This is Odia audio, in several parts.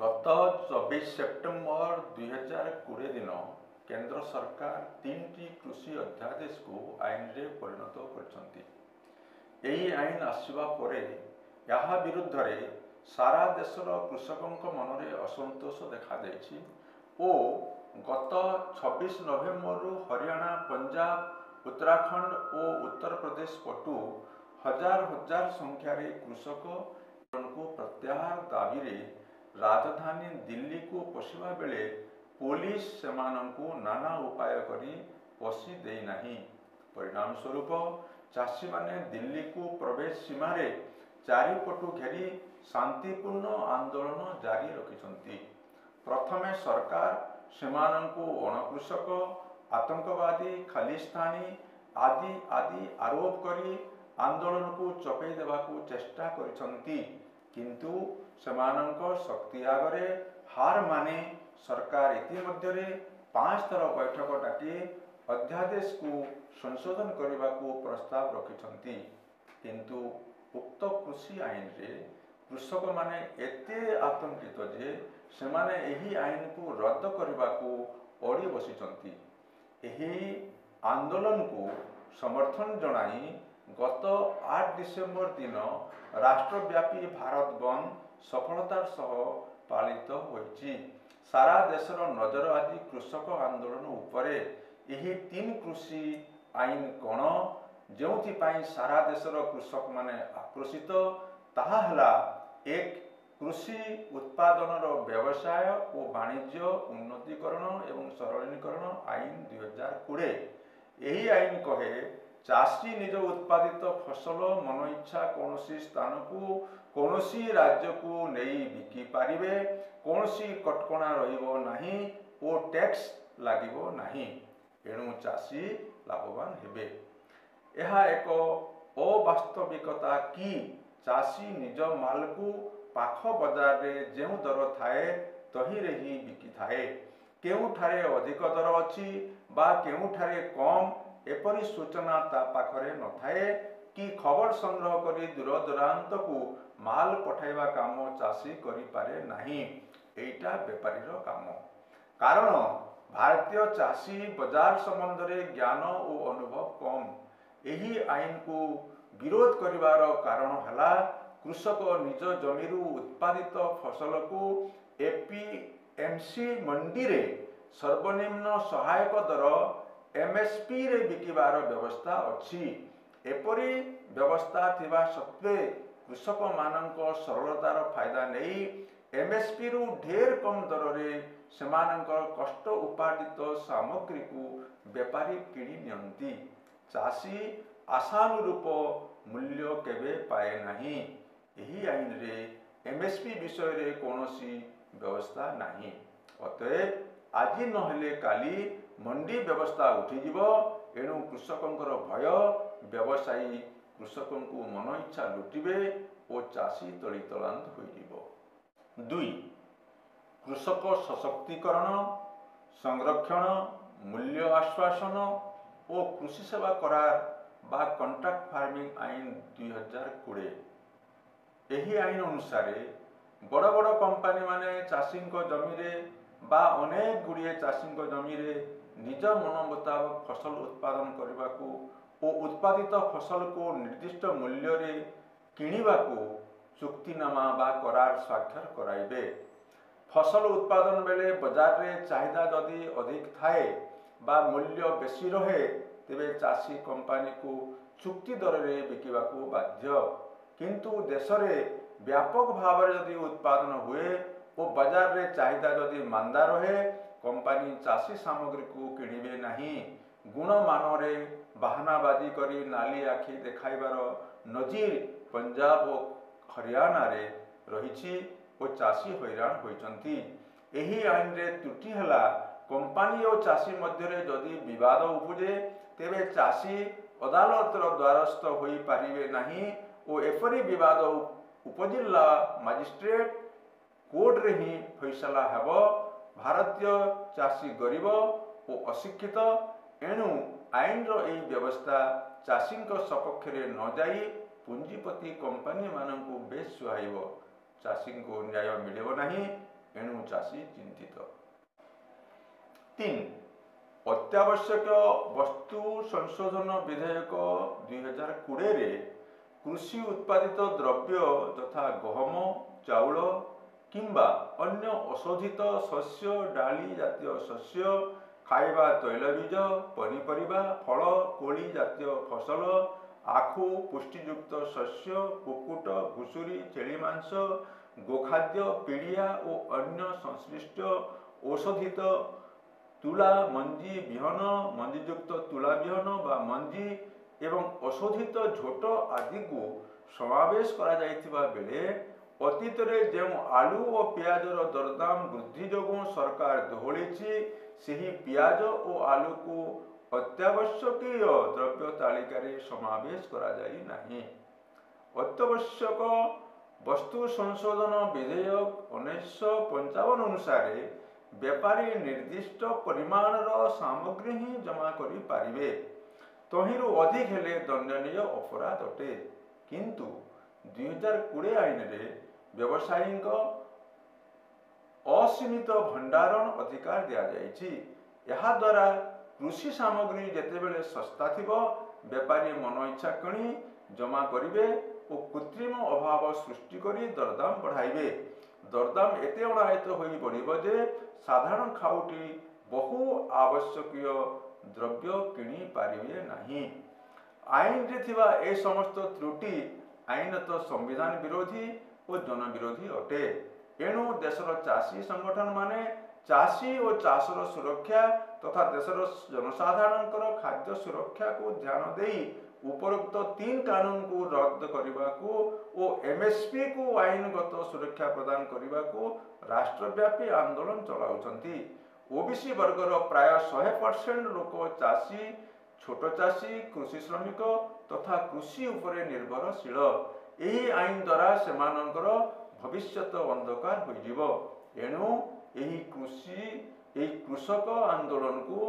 ଗତ 24 ସେପ୍ଟେମ୍ବର 2020 ଦିନ କେନ୍ଦ୍ର ସରକାର 3ଟି କୃଷି ଅଧ୍ୟାଦେଶକୁ ଆଇନରେ ପରିଣତ କରିଛନ୍ତି। ଏହି ଆଇନ ଆସିବା ପରେ ଏହା ବିରୁଦ୍ଧରେ ସାରା ଦେଶର କୃଷକଙ୍କ ମନରେ ଅସନ୍ତୋଷ ଦେଖାଦେଇଛି ଓ ଗତ 26 ନଭେମ୍ବରରୁ ହରିୟାଣା, ପଞ୍ଜାବ, ଉତ୍ତରାଖଣ୍ଡ ଓ ଉତ୍ତରପ୍ରଦେଶ ପଟୁ ହଜାର ହଜାର ସଂଖ୍ୟାରେ କୃଷକଙ୍କୁ ପ୍ରତ୍ୟାହାର ଦାବିରେ ରାଜଧାନୀ ଦିଲ୍ଲୀକୁ ପଶିବା ବେଳେ ପୋଲିସ ସେମାନଙ୍କୁ ନାନା ଉପାୟ କରି ପଶି ଦେଇନାହିଁ। ପରିଣାମ ସ୍ୱରୂପ ଚାଷୀମାନେ ଦିଲ୍ଲୀକୁ ପ୍ରବେଶ ସୀମାରେ ଚାରିପଟୁ ଘେରି ଶାନ୍ତିପୂର୍ଣ୍ଣ ଆନ୍ଦୋଳନ ଜାରି ରଖିଛନ୍ତି। ପ୍ରଥମେ ସରକାର ସେମାନଙ୍କୁ ଅଣକୃଷକ, ଆତଙ୍କବାଦୀ, ଖାଲିସ୍ତାନୀ ଆଦି ଆରୋପ କରି ଆନ୍ଦୋଳନକୁ ଚପେଇ ଦେବାକୁ ଚେଷ୍ଟା କରିଛନ୍ତି, କିନ୍ତୁ ସେମାନଙ୍କ ଶକ୍ତି ଆଗରେ ହାର ମାନି ସରକାର ଇତିମଧ୍ୟରେ 5 ଥର ବୈଠକ ଡାକି ଅଧ୍ୟାଦେଶକୁ ସଂଶୋଧନ କରିବାକୁ ପ୍ରସ୍ତାବ ରଖିଛନ୍ତି। କିନ୍ତୁ ଉକ୍ତ କୃଷି ଆଇନରେ କୃଷକମାନେ ଏତେ ଆତଙ୍କିତ ଯେ ସେମାନେ ଏହି ଆଇନକୁ ରଦ୍ଦ କରିବାକୁ ଅଡ଼ି ବସିଛନ୍ତି। ଏହି ଆନ୍ଦୋଳନକୁ ସମର୍ଥନ ଜଣାଇ ଗତ 8 ଡିସେମ୍ବର ଦିନ ରାଷ୍ଟ୍ରବ୍ୟାପୀ ଭାରତ ବନ୍ଦ ସଫଳତାର ସହ ପାଳିତ ହୋଇଛି। ସାରା ଦେଶର ନଜର ଆଜି କୃଷକ ଆନ୍ଦୋଳନ ଉପରେ। ଏହି 3 କୃଷି ଆଇନ କ'ଣ, ଯେଉଁଥିପାଇଁ ସାରା ଦେଶର କୃଷକମାନେ ଆକ୍ରୋଶିତ, ତାହା ହେଲା 1. କୃଷି ଉତ୍ପାଦନର ବ୍ୟବସାୟ ଓ ବାଣିଜ୍ୟ ଉନ୍ନତିକରଣ ଏବଂ ସରଳୀକରଣ ଆଇନ 2020। ଏହି ଆଇନ କହେ, ଚାଷୀ ନିଜ ଉତ୍ପାଦିତ ଫସଲ ମନଇଚ୍ଛା କୌଣସି ସ୍ଥାନକୁ, କୌଣସି ରାଜ୍ୟକୁ ନେଇ ବିକି ପାରିବେ, କୌଣସି କଟକଣା ରହିବ ନାହିଁ ଓ ଟ୍ୟାକ୍ସ ଲାଗିବ ନାହିଁ। ଏଣୁ ଚାଷୀ ଲାଭବାନ ହେବେ। ଏହା ଏକ ଅବାସ୍ତବିକତା କି ଚାଷୀ ନିଜ ମାଲକୁ ପାଖ ବଜାରରେ ଯେଉଁ ଦର ଥାଏ ତହିଁରେ ହିଁ ବିକିଥାଏ। କେଉଁଠାରେ ଅଧିକ ଦର ଅଛି ବା କେଉଁଠାରେ କମ୍, ଏପରି ସୂଚନା ତା ପାଖରେ ନଥାଏ କି ଖବର ସଂଗ୍ରହ କରି ଦୂରଦୂରାନ୍ତକୁ ମାଲ ପଠାଇବା କାମ ଚାଷୀ କରିପାରେ ନାହିଁ। ଏଇଟା ବେପାରୀର କାମ। କାରଣ ଭାରତୀୟ ଚାଷୀ ବଜାର ସମ୍ବନ୍ଧରେ ଜ୍ଞାନ ଓ ଅନୁଭବ କମ୍। ଏହି ଆଇନକୁ ବିରୋଧ କରିବାର କାରଣ ହେଲା, କୃଷକ ନିଜ ଜମିରୁ ଉତ୍ପାଦିତ ଫସଲକୁ ଏପିଏମସି ମଣ୍ଡିରେ ସର୍ବନିମ୍ନ ସହାୟକ ଦର MSPରେ ବିକିବାର ବ୍ୟବସ୍ଥା ଅଛି। ଏପରି ବ୍ୟବସ୍ଥା ଥିବା ସତ୍ତ୍ୱେ କୃଷକମାନଙ୍କ ସରଳତାର ଫାଇଦା ନେଇ MSPରୁ ଢେର କମ୍ ଦରରେ ସେମାନଙ୍କର କଷ୍ଟ ଉପାର୍ଜିତ ସାମଗ୍ରୀକୁ ବେପାରୀ କିଣି ନିଅନ୍ତି। ଚାଷୀ ଆଶାନୁରୂପ ମୂଲ୍ୟ କେବେ ପାଏ ନାହିଁ। ଏହି ଆଇନରେ MSP ବିଷୟରେ କୌଣସି ବ୍ୟବସ୍ଥା ନାହିଁ। ଅତଏବ ଆଜି ନହେଲେ କାଲି ମଣ୍ଡି ବ୍ୟବସ୍ଥା ଉଠିଯିବ। ଏଣୁ କୃଷକଙ୍କର ଭୟ, ବ୍ୟବସାୟୀ କୃଷକଙ୍କୁ ମନଇଚ୍ଛା ଲୁଟିବେ ଓ ଚାଷୀ ତଳିତଳାନ୍ତ ହୋଇଯିବ। 2. କୃଷକ ସଶକ୍ତିକରଣ, ସଂରକ୍ଷଣ, ମୂଲ୍ୟ ଆଶ୍ୱାସନ ଓ କୃଷି ସେବା କରାର ବା କଣ୍ଟ୍ରାକ୍ଟ ଫାର୍ମିଂ ଆଇନ 2020। ଏହି ଆଇନ ଅନୁସାରେ ବଡ଼ ବଡ଼ କମ୍ପାନୀମାନେ ଚାଷୀଙ୍କ ଜମିରେ ବା ଅନେକ ଗୁଡ଼ିଏ ଚାଷୀଙ୍କ ଜମିରେ ନିଜ ମନ ମୁତାବକ ଫସଲ ଉତ୍ପାଦନ କରିବାକୁ ଓ ଉତ୍ପାଦିତ ଫସଲକୁ ନିର୍ଦ୍ଦିଷ୍ଟ ମୂଲ୍ୟରେ କିଣିବାକୁ ଚୁକ୍ତିନାମା ବା କରାର ସ୍ୱାକ୍ଷର କରାଇବେ। ଫସଲ ଉତ୍ପାଦନ ବେଳେ ବଜାରରେ ଚାହିଦା ଯଦି ଅଧିକ ଥାଏ ବା ମୂଲ୍ୟ ବେଶୀ ରହେ, ତେବେ ଚାଷୀ କମ୍ପାନୀକୁ ଚୁକ୍ତି ଦରରେ ବିକିବାକୁ ବାଧ୍ୟ। କିନ୍ତୁ ଦେଶରେ ବ୍ୟାପକ ଭାବରେ ଯଦି ଉତ୍ପାଦନ ହୁଏ ଓ ବଜାରରେ ଚାହିଦା ଯଦି ମାନ୍ଦା ରହେ, କମ୍ପାନୀ ଚାଷୀ ସାମଗ୍ରୀକୁ କିଣିବେ ନାହିଁ। ଗୁଣମାନରେ ବାହାନାବାଜି କରି ନାଲି ଆଖି ଦେଖାଇବାର ନଜିର ପଞ୍ଜାବ ଓ ହରିୟାଣାରେ ରହିଛି ଓ ଚାଷୀ ହଇରାଣ ହୋଇଛନ୍ତି। ଏହି ଆଇନରେ ତ୍ରୁଟି ହେଲା, କମ୍ପାନୀ ଓ ଚାଷୀ ମଧ୍ୟରେ ଯଦି ବିବାଦ ଉପୁଜେ, ତେବେ ଚାଷୀ ଅଦାଲତର ଦ୍ୱାରସ୍ଥ ହୋଇପାରିବେ ନାହିଁ ଓ ଏପରି ବିବାଦ ଉପଜିଲ୍ଲା ମାଜିଷ୍ଟ୍ରେଟ କୋର୍ଟରେ ହିଁ ଫଇସଲା ହେବ। ଭାରତୀୟ ଚାଷୀ ଗରିବ ଓ ଅଶିକ୍ଷିତ। ଏଣୁ ଆଇନର ଏହି ବ୍ୟବସ୍ଥା ଚାଷୀଙ୍କ ସପକ୍ଷରେ ନ ଯାଇ ପୁଞ୍ଜିପତି କମ୍ପାନୀମାନଙ୍କୁ ବେଶ ସୁହାଇବ। ଚାଷୀଙ୍କୁ ନ୍ୟାୟ ମିଳିବ ନାହିଁ। एणु चाषी चिंतित। 3 अत्यावश्यक वस्तु संशोधन विधेयक 2020 रे कृषि उत्पादित द्रव्य तथा गहम चाउल किंबा अन्य औषधित शस्य डाली जातीय शस्य खाइबा तैलबीज पनीपरिबा फल कोली जातीय फसल आखु पुष्टियुक्त शस्य कुकुट घुसुरी छेली मांस गोखाद्य पीड़िया और अन्य संश्लिष्ट औषधित तुला मंजी विहन मंजीयुक्त तुला विहन बा मंजी एवं औषधित झोट आदि को समावेश करा जाइथिबा बेले अतीत रे जो आलू और पियाजर दरदाम वृद्धि जोगु सरकार दोहलीछि सेही पियाज और आलू को अत्यावश्यकीय द्रव्य तालिकार समावेश करा जाई नाही। अत्यावश्यक वस्तु संशोधन विधेयक 1955 अनुसार व्यापारी निर्दिष्ट परिमाणर सामग्री ही जमा करि पारिबे, तहिरु अधिक हेले दंडनीय अपराध अटे। किंतु 2020 आईन रे व्यवसायी असीमित भंडारण अधिकार दिया जाइछि। यहा द्वारा कृषि सामग्री जेतेबेले सस्ता थिबो व्यापारी मन इच्छा किणी जमा करिवे और कृत्रिम अभाव सृष्टि करी दरदाम बढ़ाइबे। दरदाम एते अनायत होई पड़िबो जे साधारण खाउटी बहु आवश्यकीय द्रव्य किणी पारिबे नाही। आईन रे थिबा ए समस्त त्रुटि आईनत संविधान विरोधी और जन विरोधी अटे। एणु देशर चाषी संगठन माने चाषी और चाषर सुरक्षा तथा देशर जनसाधारणकर खाद्य सुरक्षा को ध्यान देई उपरोक्त 3 कानून को रद्द करने को और एमएसपी को आईनगत सुरक्षा प्रदान करने को राष्ट्रव्यापी आंदोलन चलाउछंती। ओबीसी वर्गर प्राय 100% लोक चाषी छोट चाषी कृषि श्रमिक तथा कृषि उपरे निर्भरशील। यही आईन द्वारा सेमानंकर भविष्यत अंधकार हो जिवो। एणु यही कृषक आंदोलन को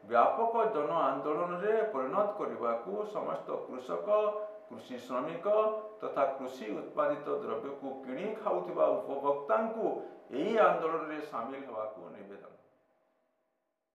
व्यापक जन आंदोलन रे परिणत करने को समस्त कृषक कृषि श्रमिक तथा कृषि उत्पादित द्रव्य को किणी खाउथिबा उपभोक्ता को यही आंदोलन रे शामिल होगा निवेदन।